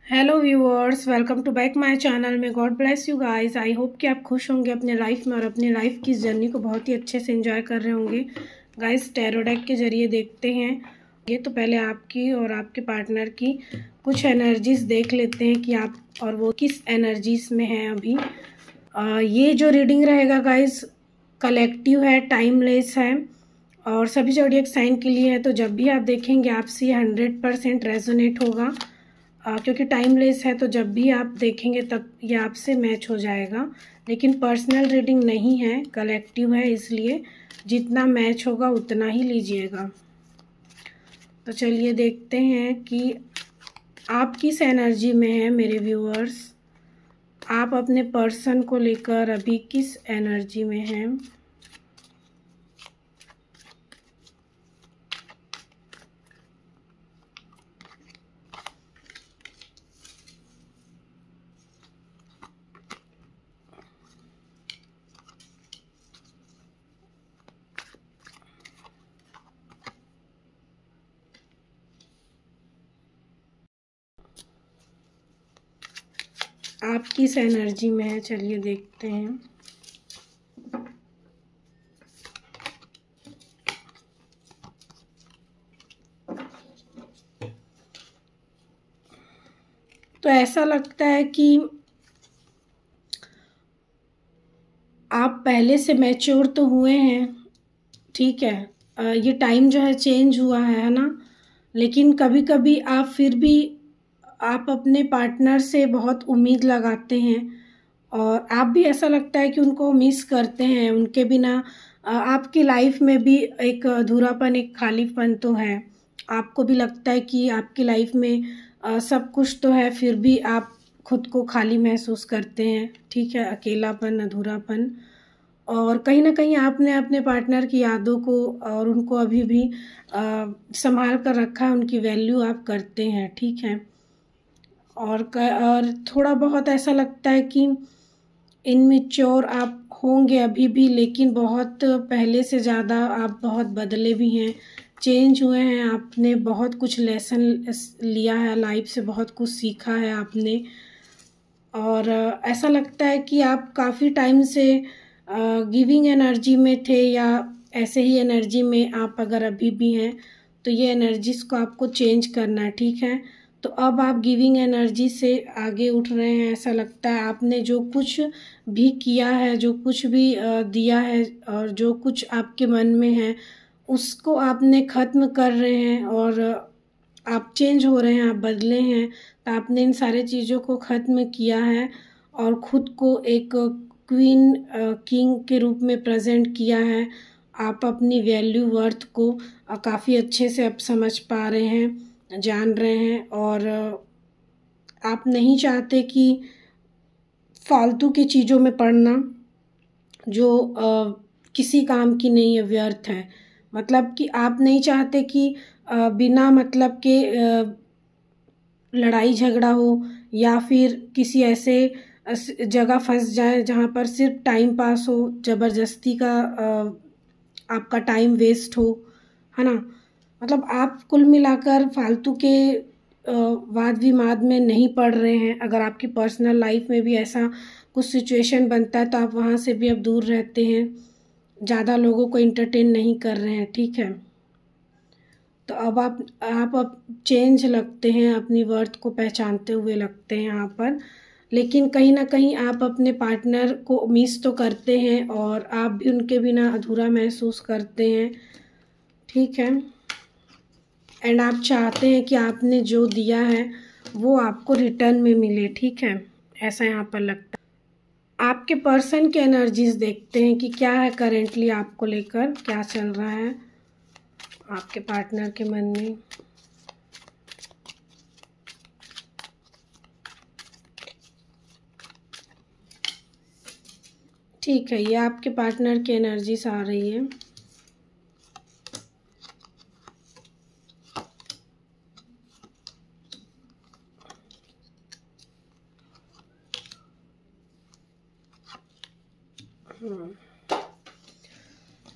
Hello viewers, welcome to back my channel में। God bless you guys. I hope कि आप खुश होंगे अपने लाइफ में और अपनी लाइफ की जर्नी को बहुत ही अच्छे से एंजॉय कर रहे होंगे। गाइस, टैरो डेक के जरिए देखते हैं ये। तो पहले आपकी और आपके पार्टनर की कुछ एनर्जीज देख लेते हैं कि आप और वो किस एनर्जीज में हैं अभी। ये जो रीडिंग रहेगा गाइस, कलेक्टिव है, टाइमलेस है और सभी ज़ोडिएक साइन के लिए है। तो जब भी आप देखेंगे आपसे ये 100% रेजोनेट होगा, क्योंकि टाइमलेस है। तो जब भी आप देखेंगे तब ये आपसे मैच हो जाएगा। लेकिन पर्सनल रीडिंग नहीं है, कलेक्टिव है, इसलिए जितना मैच होगा उतना ही लीजिएगा। तो चलिए देखते हैं कि आप किस एनर्जी में हैं मेरे व्यूअर्स। आप अपने पर्सन को लेकर अभी किस एनर्जी में हैं। आप किस एनर्जी में हैं, चलिए देखते हैं। तो ऐसा लगता है कि आप पहले से मैच्योर तो हुए हैं, ठीक है। ये टाइम जो है चेंज हुआ है ना। लेकिन कभी कभी आप फिर भी आप अपने पार्टनर से बहुत उम्मीद लगाते हैं और आप भी ऐसा लगता है कि उनको मिस करते हैं। उनके बिना आपकी लाइफ में भी एक अधूरापन, एक खालीपन तो है। आपको भी लगता है कि आपकी लाइफ में सब कुछ तो है, फिर भी आप खुद को खाली महसूस करते हैं, ठीक है। अकेलापन, अधूरापन। और कहीं ना कहीं आपने अपने पार्टनर की यादों को और उनको अभी भी संभाल कर रखा है, उनकी वैल्यू आप करते हैं, ठीक है। और थोड़ा बहुत ऐसा लगता है कि इनमेच्योर आप होंगे अभी भी, लेकिन बहुत पहले से ज़्यादा आप बहुत बदले भी हैं, चेंज हुए हैं। आपने बहुत कुछ लेसन लिया है लाइफ से, बहुत कुछ सीखा है आपने। और ऐसा लगता है कि आप काफ़ी टाइम से गिविंग एनर्जी में थे, या ऐसे ही एनर्जी में आप अगर अभी भी हैं तो ये एनर्जीज को आपको चेंज करना है, ठीक है। तो अब आप गिविंग एनर्जी से आगे उठ रहे हैं। ऐसा लगता है आपने जो कुछ भी किया है, जो कुछ भी दिया है और जो कुछ आपके मन में है उसको आपने ख़त्म कर रहे हैं और आप चेंज हो रहे हैं, आप बदले हैं। तो आपने इन सारे चीज़ों को ख़त्म किया है और ख़ुद को एक क्वीन किंग के रूप में प्रेजेंट किया है। आप अपनी वैल्यू वर्थ को काफ़ी अच्छे से अब समझ पा रहे हैं, जान रहे हैं। और आप नहीं चाहते कि फालतू की चीज़ों में पड़ना जो किसी काम की नहीं है, व्यर्थ है। मतलब कि आप नहीं चाहते कि बिना मतलब के लड़ाई झगड़ा हो या फिर किसी ऐसे जगह फंस जाए जहाँ पर सिर्फ टाइम पास हो, ज़बरदस्ती का आपका टाइम वेस्ट हो, है ना। मतलब आप कुल मिलाकर फालतू के वाद विवाद में नहीं पड़ रहे हैं। अगर आपकी पर्सनल लाइफ में भी ऐसा कुछ सिचुएशन बनता है तो आप वहाँ से भी अब दूर रहते हैं, ज़्यादा लोगों को इंटरटेन नहीं कर रहे हैं, ठीक है। तो अब आप चेंज लगते हैं, अपनी वर्थ को पहचानते हुए लगते हैं यहाँ पर। लेकिन कहीं ना कहीं आप अपने पार्टनर को मिस तो करते हैं और आप भी उनके बिना अधूरा महसूस करते हैं, ठीक है। एंड आप चाहते हैं कि आपने जो दिया है वो आपको रिटर्न में मिले, ठीक है। ऐसा यहाँ पर लगता है। आपके पर्सन के एनर्जीज देखते हैं कि क्या है करेंटली आपको लेकर, क्या चल रहा है आपके पार्टनर के मन में। ठीक है, ये आपके पार्टनर की एनर्जीज आ रही है।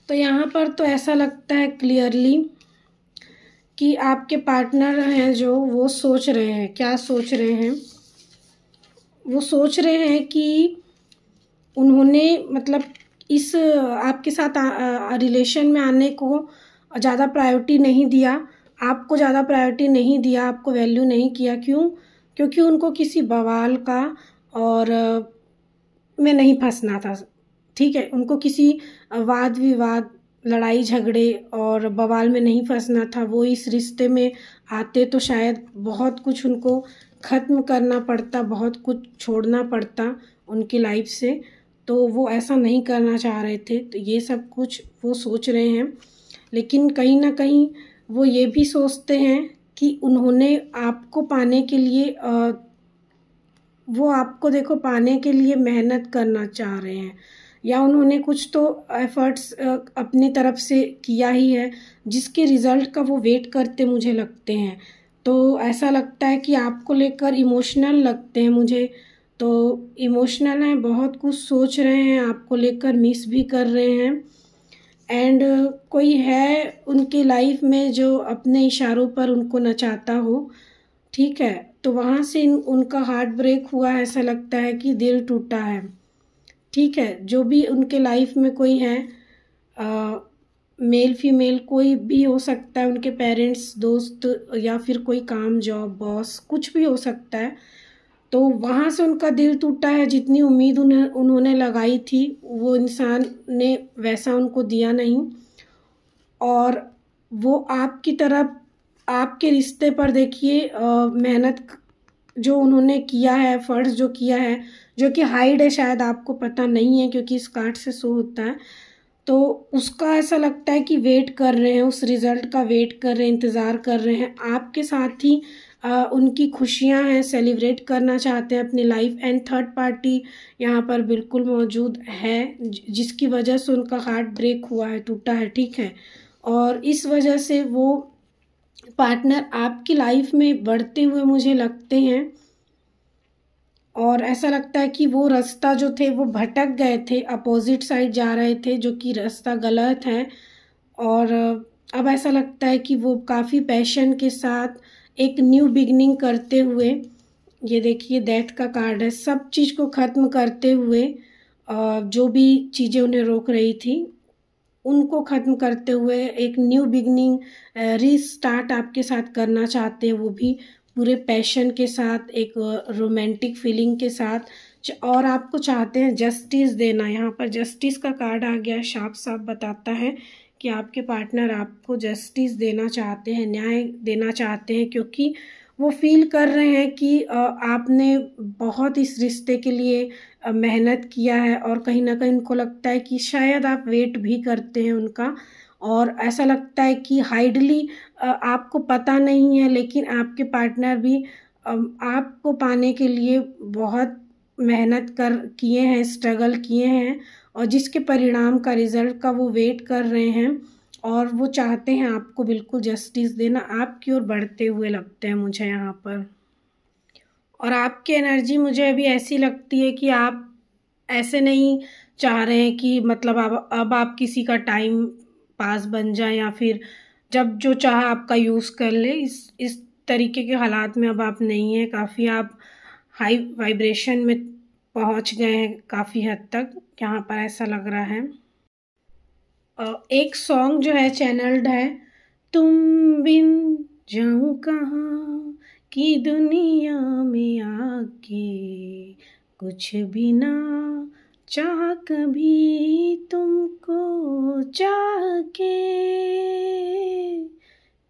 तो यहाँ पर तो ऐसा लगता है क्लियरली कि आपके पार्टनर हैं जो वो सोच रहे हैं, क्या सोच रहे हैं, वो सोच रहे हैं कि उन्होंने मतलब इस आपके साथ रिलेशन में आने को ज़्यादा प्रायोरिटी नहीं दिया, आपको ज़्यादा प्रायोरिटी नहीं दिया, आपको वैल्यू नहीं किया। क्यों? क्योंकि उनको किसी बवाल का और में नहीं फंसना था, ठीक है। उनको किसी वाद विवाद, लड़ाई झगड़े और बवाल में नहीं फंसना था। वो इस रिश्ते में आते तो शायद बहुत कुछ उनको ख़त्म करना पड़ता, बहुत कुछ छोड़ना पड़ता उनकी लाइफ से, तो वो ऐसा नहीं करना चाह रहे थे। तो ये सब कुछ वो सोच रहे हैं, लेकिन कहीं ना कहीं वो ये भी सोचते हैं कि उन्होंने आपको पाने के लिए वो आपको देखो पाने के लिए मेहनत करना चाह रहे हैं, या उन्होंने कुछ तो एफर्ट्स अपनी तरफ से किया ही है, जिसके रिज़ल्ट का वो वेट करते मुझे लगते हैं। तो ऐसा लगता है कि आपको लेकर इमोशनल लगते हैं मुझे, तो इमोशनल हैं, बहुत कुछ सोच रहे हैं, आपको लेकर मिस भी कर रहे हैं। एंड कोई है उनकी लाइफ में जो अपने इशारों पर उनको नचाता हो, ठीक है। तो वहाँ से उनका हार्ट ब्रेक हुआ है, ऐसा लगता है कि दिल टूटा है, ठीक है। जो भी उनके लाइफ में कोई है, मेल फीमेल कोई भी हो सकता है, उनके पेरेंट्स, दोस्त, या फिर कोई काम, जॉब, बॉस, कुछ भी हो सकता है। तो वहाँ से उनका दिल टूटा है। जितनी उम्मीद उन्होंने लगाई थी, वो इंसान ने वैसा उनको दिया नहीं, और वो आपकी तरफ, आपके रिश्ते पर देखिए मेहनत जो उन्होंने किया है, फ़र्ज़ जो किया है, जो कि हाइड है, शायद आपको पता नहीं है क्योंकि इस कार्ड से शो होता है, तो उसका ऐसा लगता है कि वेट कर रहे हैं, उस रिज़ल्ट का वेट कर रहे हैं, इंतज़ार कर रहे हैं। आपके साथ ही उनकी खुशियां हैं, सेलिब्रेट करना चाहते हैं अपनी लाइफ। एंड थर्ड पार्टी यहाँ पर बिल्कुल मौजूद है, जिसकी वजह से उनका हार्ट ब्रेक हुआ है, टूटा है, ठीक है। और इस वजह से वो पार्टनर आपकी लाइफ में बढ़ते हुए मुझे लगते हैं, और ऐसा लगता है कि वो रास्ता जो थे वो भटक गए थे, अपोजिट साइड जा रहे थे, जो कि रास्ता गलत है। और अब ऐसा लगता है कि वो काफ़ी पैशन के साथ एक न्यू बिगनिंग करते हुए, ये देखिए डेथ का कार्ड है, सब चीज़ को ख़त्म करते हुए, जो भी चीज़ें उन्हें रोक रही थी उनको ख़त्म करते हुए एक न्यू बिगनिंग, रीस्टार्ट आपके साथ करना चाहते हैं, वो भी पूरे पैशन के साथ, एक रोमांटिक फीलिंग के साथ। और आपको चाहते हैं जस्टिस देना। यहाँ पर जस्टिस का कार्ड आ गया, साफ साफ बताता है कि आपके पार्टनर आपको जस्टिस देना चाहते हैं, न्याय देना चाहते हैं, क्योंकि वो फील कर रहे हैं कि आपने बहुत इस रिश्ते के लिए मेहनत किया है, और कहीं ना कहीं उनको लगता है कि शायद आप वेट भी करते हैं उनका, और ऐसा लगता है कि हाइडली आपको पता नहीं है, लेकिन आपके पार्टनर भी आपको पाने के लिए बहुत मेहनत किए हैं, स्ट्रगल किए हैं, और जिसके परिणाम का, रिज़ल्ट का वो वेट कर रहे हैं, और वो चाहते हैं आपको बिल्कुल जस्टिस देना। आपकी ओर बढ़ते हुए लगते हैं मुझे यहाँ पर, और आपकी एनर्जी मुझे अभी ऐसी लगती है कि आप ऐसे नहीं चाह रहे हैं कि मतलब अब आप किसी का टाइम पास बन जाए, या फिर जब जो चाहा आपका यूज़ कर ले, इस तरीके के हालात में अब आप नहीं हैं। काफ़ी आप हाई वाइब्रेशन में पहुंच गए हैं काफ़ी हद तक, यहाँ पर ऐसा लग रहा है। एक सॉन्ग जो है चैनल्ड है, तुम बिन जाऊं कहाँ की दुनिया में आके, कुछ भी ना चाह कभी तुमको चाह के,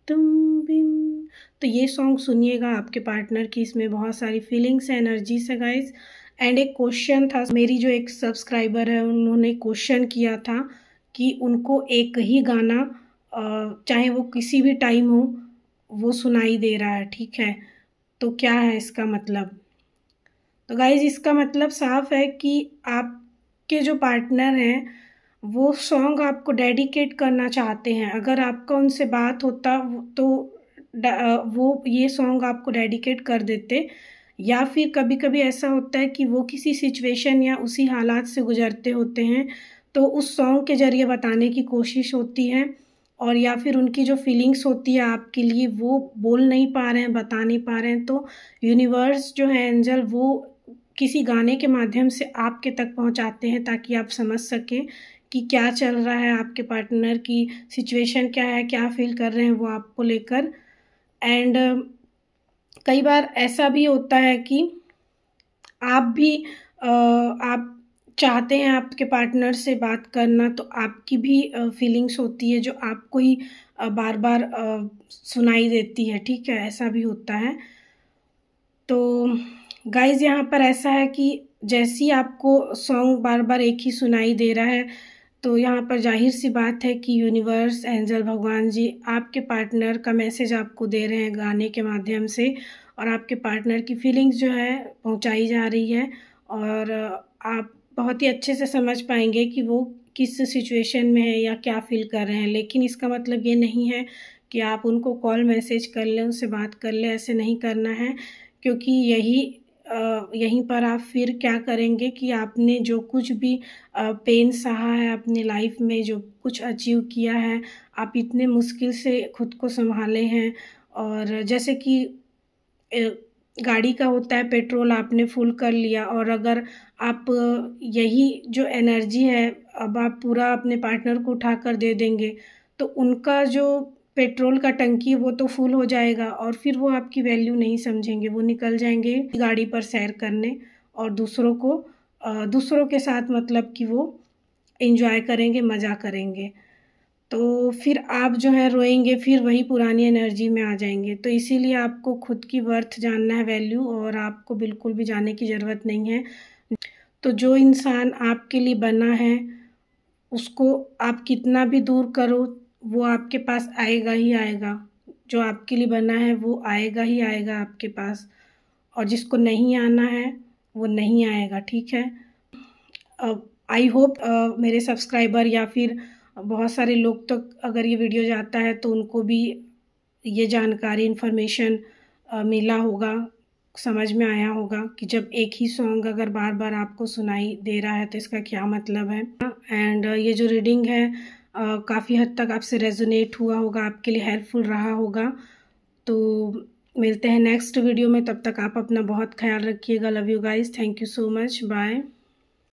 तुम बिन। तो ये सॉन्ग सुनिएगा आपके पार्टनर की, इसमें बहुत सारी फीलिंग्स है, एनर्जीज है गाइज। एंड एक क्वेश्चन था, मेरी जो एक सब्सक्राइबर है उन्होंने क्वेश्चन किया था कि उनको एक ही गाना चाहे वो किसी भी टाइम हो वो सुनाई दे रहा है, ठीक है। तो क्या है इसका मतलब? तो गाइज इसका मतलब साफ है कि आपके जो पार्टनर हैं वो सॉन्ग आपको डेडिकेट करना चाहते हैं। अगर आपका उनसे बात होता तो वो ये सॉन्ग आपको डेडिकेट कर देते, या फिर कभी कभी ऐसा होता है कि वो किसी सिचुएशन या उसी हालात से गुजरते होते हैं, तो उस सॉन्ग के ज़रिए बताने की कोशिश होती है। और या फिर उनकी जो फीलिंग्स होती है आपके लिए वो बोल नहीं पा रहे हैं, बता नहीं पा रहे हैं, तो यूनिवर्स जो है एंजल वो किसी गाने के माध्यम से आपके तक पहुंचाते हैं ताकि आप समझ सकें कि क्या चल रहा है, आपके पार्टनर की सिचुएशन क्या है, क्या फील कर रहे हैं वो आपको लेकर। एंड कई बार ऐसा भी होता है कि आप चाहते हैं आपके पार्टनर से बात करना, तो आपकी भी फीलिंग्स होती है जो आपको ही बार बार सुनाई देती है, ठीक है, ऐसा भी होता है। तो गाइज़ यहाँ पर ऐसा है कि जैसी आपको सॉन्ग बार बार एक ही सुनाई दे रहा है, तो यहाँ पर जाहिर सी बात है कि यूनिवर्स, एंजल, भगवान जी आपके पार्टनर का मैसेज आपको दे रहे हैं गाने के माध्यम से, और आपके पार्टनर की फीलिंग्स जो है पहुँचाई जा रही है, और आप बहुत ही अच्छे से समझ पाएंगे कि वो किस सिचुएशन में है या क्या फील कर रहे हैं। लेकिन इसका मतलब ये नहीं है कि आप उनको कॉल मैसेज कर लें, उनसे बात कर लें, ऐसे नहीं करना है, क्योंकि यहीं पर आप फिर क्या करेंगे कि आपने जो कुछ भी पेन सहा है अपनी लाइफ में, जो कुछ अचीव किया है, आप इतने मुश्किल से खुद को संभाले हैं, और जैसे कि गाड़ी का होता है, पेट्रोल आपने फुल कर लिया, और अगर आप यही जो एनर्जी है अब आप पूरा अपने पार्टनर को उठा कर दे देंगे, तो उनका जो पेट्रोल का टंकी वो तो फुल हो जाएगा, और फिर वो आपकी वैल्यू नहीं समझेंगे, वो निकल जाएंगे गाड़ी पर सैर करने, और दूसरों के साथ मतलब कि वो एंजॉय करेंगे, मज़ा करेंगे, तो फिर आप जो है रोएंगे, फिर वही पुरानी एनर्जी में आ जाएंगे। तो इसीलिए आपको खुद की वर्थ जानना है, वैल्यू, और आपको बिल्कुल भी जाने की ज़रूरत नहीं है। तो जो इंसान आपके लिए बना है उसको आप कितना भी दूर करो, वो आपके पास आएगा ही आएगा। जो आपके लिए बना है वो आएगा ही आएगा आपके पास, और जिसको नहीं आना है वो नहीं आएगा, ठीक है। आई होप मेरे सब्सक्राइबर या फिर बहुत सारे लोग तक अगर ये वीडियो जाता है तो उनको भी ये जानकारी, इन्फॉर्मेशन मिला होगा, समझ में आया होगा कि जब एक ही सॉन्ग अगर बार बार आपको सुनाई दे रहा है तो इसका क्या मतलब है। एंड ये जो रीडिंग है काफ़ी हद तक आपसे रेजोनेट हुआ होगा, आपके लिए हेल्पफुल रहा होगा। तो मिलते हैं नेक्स्ट वीडियो में, तब तक आप अपना बहुत ख्याल रखिएगा। Love you guys, thank you so much, bye.